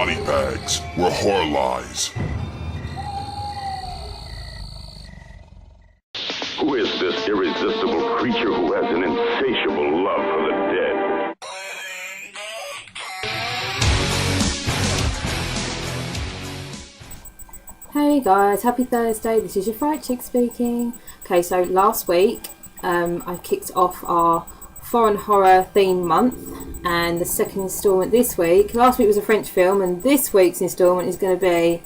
body bags were horror lies. Who is this irresistible creature who has an insatiable love for the dead? Hey guys, happy Thursday, this is your fright chick speaking. Okay, so last week I kicked off our foreign horror theme month, and the second instalment this week, last week was a French film, and this week's instalment is going to be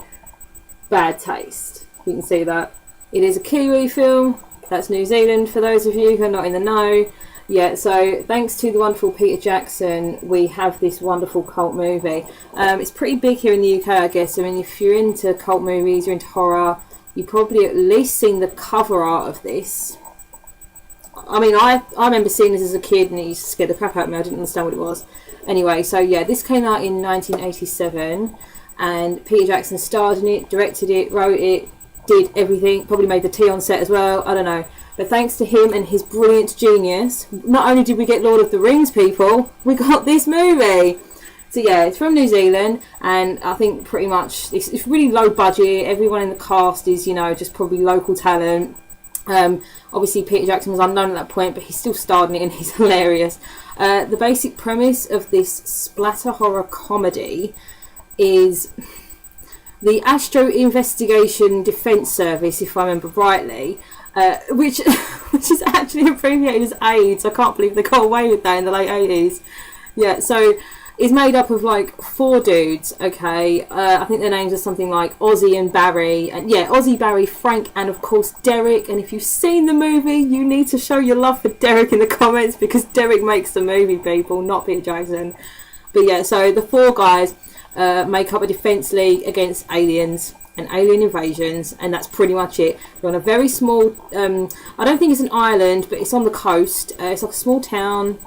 Bad Taste. You can see that. It is a Kiwi film, that's New Zealand for those of you who are not in the know. Yeah, so thanks to the wonderful Peter Jackson, we have this wonderful cult movie. It's pretty big here in the UK, I guess. I mean, if you're into cult movies, you're into horror, you've probably at least seen the cover art of this. I mean, I remember seeing this as a kid and it used to scare the crap out of me. I didn't understand what it was. Anyway, so yeah, this came out in 1987 and Peter Jackson starred in it, directed it, wrote it, did everything, probably made the tea on set as well, I don't know. But thanks to him and his brilliant genius, not only did we get Lord of the Rings, people, we got this movie. So yeah, it's from New Zealand, and I think pretty much it's really low budget. Everyone in the cast is, you know, just probably local talent. Obviously Peter Jackson was unknown at that point, but he still starred in it and he's hilarious. The basic premise of this splatter horror comedy is the Astro Investigation Defence Service, if I remember rightly, which is actually abbreviated as AIDS. I can't believe they got away with that in the late 80s. Yeah, so it's made up of like 4 dudes, okay? I think their names are something like Ozzy and Barry. And yeah, Ozzy, Barry, Frank, and of course Derek. And if you've seen the movie, you need to show your love for Derek in the comments, because Derek makes the movie, people, not Peter Jackson. But yeah, so the 4 guys make up a defence league against aliens and alien invasions, and that's pretty much it. They're on a very small, I don't think it's an island, but it's on the coast. It's like a small town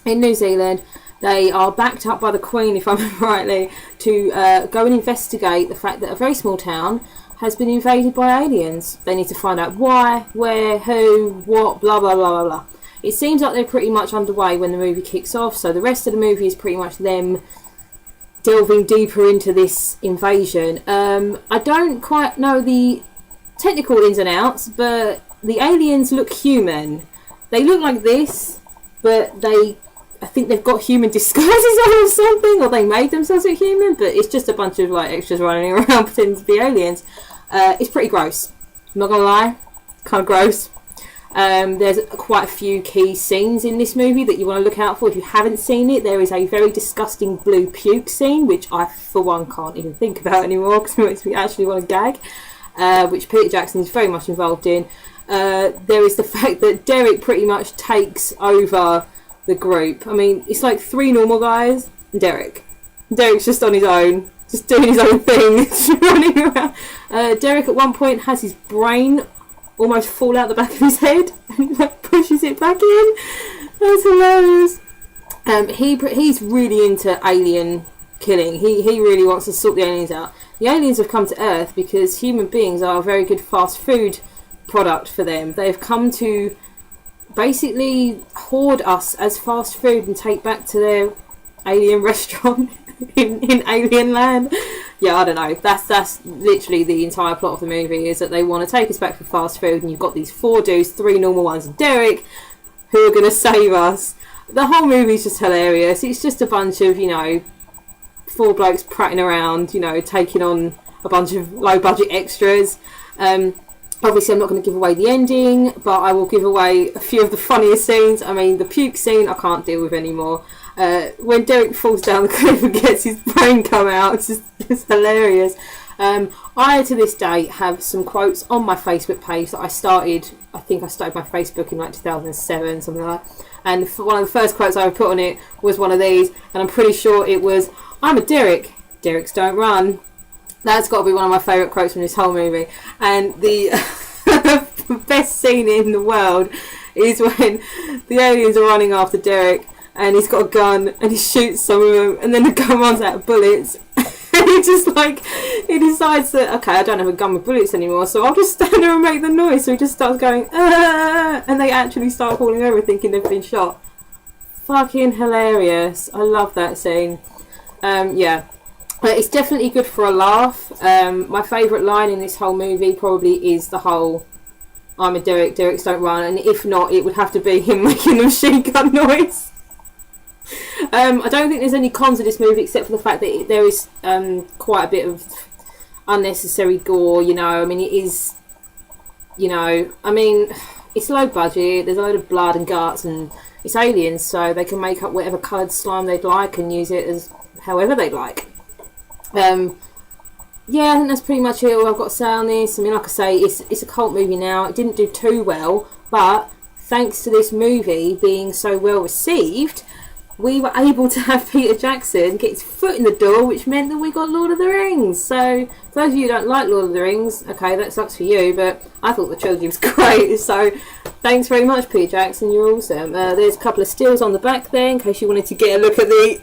in New Zealand. They are backed up by the Queen, if I remember rightly, to go and investigate the fact that a very small town has been invaded by aliens. They need to find out why, where, who, what, blah, blah, blah, blah, blah. It seems like they're pretty much underway when the movie kicks off, so the rest of the movie is pretty much them delving deeper into this invasion. I don't quite know the technical ins and outs, but the aliens look human. They look like this, but I think they've got human disguises on or something, or they made themselves look human, but it's just a bunch of like extras running around pretending to be aliens. It's pretty gross. I'm not gonna lie, kind of gross. There's quite a few key scenes in this movie that you want to look out for. If you haven't seen it, there is a very disgusting blue puke scene, which I, for one, can't even think about anymore because it makes me actually want to gag, which Peter Jackson is very much involved in. There is the fact that Derek pretty much takes over the group. I mean, it's like 3 normal guys and Derek. Derek's just on his own, just doing his own thing, just running around. Derek at one point has his brain almost fall out the back of his head and like pushes it back in. That's hilarious. He's really into alien killing. He really wants to sort the aliens out. The aliens have come to Earth because human beings are a very good fast food product for them. They've come to basically hoard us as fast food and take back to their alien restaurant in alien land. Yeah, I don't know. That's literally the entire plot of the movie, is that they want to take us back for fast food, and you've got these 4 dudes, 3 normal ones, and Derek, who are going to save us. The whole movie's just hilarious. It's just a bunch of, you know, 4 blokes prattling around, you know, taking on a bunch of low budget extras. Obviously I'm not going to give away the ending, but I will give away a few of the funniest scenes. I mean, the puke scene I can't deal with anymore. When Derek falls down the cliff and gets his brain come out, it's hilarious. I, to this day, have some quotes on my Facebook page that I think I started my Facebook in like 2007, something like that. And one of the first quotes I put on it was one of these, and I'm pretty sure it was, "I'm a Derek. Derek's don't run." That's got to be one of my favourite quotes from this whole movie. And the best scene in the world is when the aliens are running after Derek, and he's got a gun and he shoots some of them, and then the gun runs out of bullets. And he decides that, okay, I don't have a gun with bullets anymore, so I'll just stand there and make the noise. So he just starts going, "Ah!" And they actually start falling over thinking they've been shot. Fucking hilarious. I love that scene. Yeah. But it's definitely good for a laugh. My favourite line in this whole movie probably is the whole "I'm a Derek, Derek's don't run," and if not, it would have to be him making a machine gun noise. I don't think there's any cons of this movie except for the fact that there is quite a bit of unnecessary gore. You know, I mean, it is. You know, I mean, it's low budget. There's a load of blood and guts, and it's aliens, so they can make up whatever coloured slime they'd like and use it as however they'd like. Yeah, I think that's pretty much it. All I've got to say on this. I mean, like I say, it's a cult movie now. It didn't do too well, but thanks to this movie being so well received, we were able to have Peter Jackson get his foot in the door, which meant that we got Lord of the Rings. So, for those of you who don't like Lord of the Rings, okay, that sucks for you, but I thought the trilogy was great. So, thanks very much, Peter Jackson. You're awesome. There's a couple of stills on the back there in case you wanted to get a look at the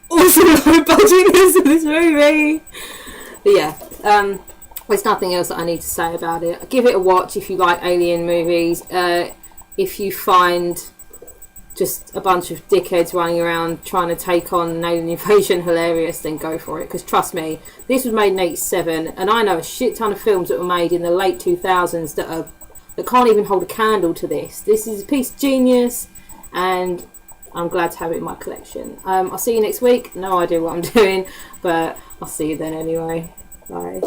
awesome low budgetness of this movie. But yeah, there's nothing else that I need to say about it. Give it a watch if you like alien movies. If you find just a bunch of dickheads running around trying to take on an alien invasion hilarious, then go for it. Because trust me, this was made in '87, and I know a shit ton of films that were made in the late 2000s that can't even hold a candle to this. This is a piece of genius, and I'm glad to have it in my collection. I'll see you next week. No idea what I'm doing, but I'll see you then anyway. Bye.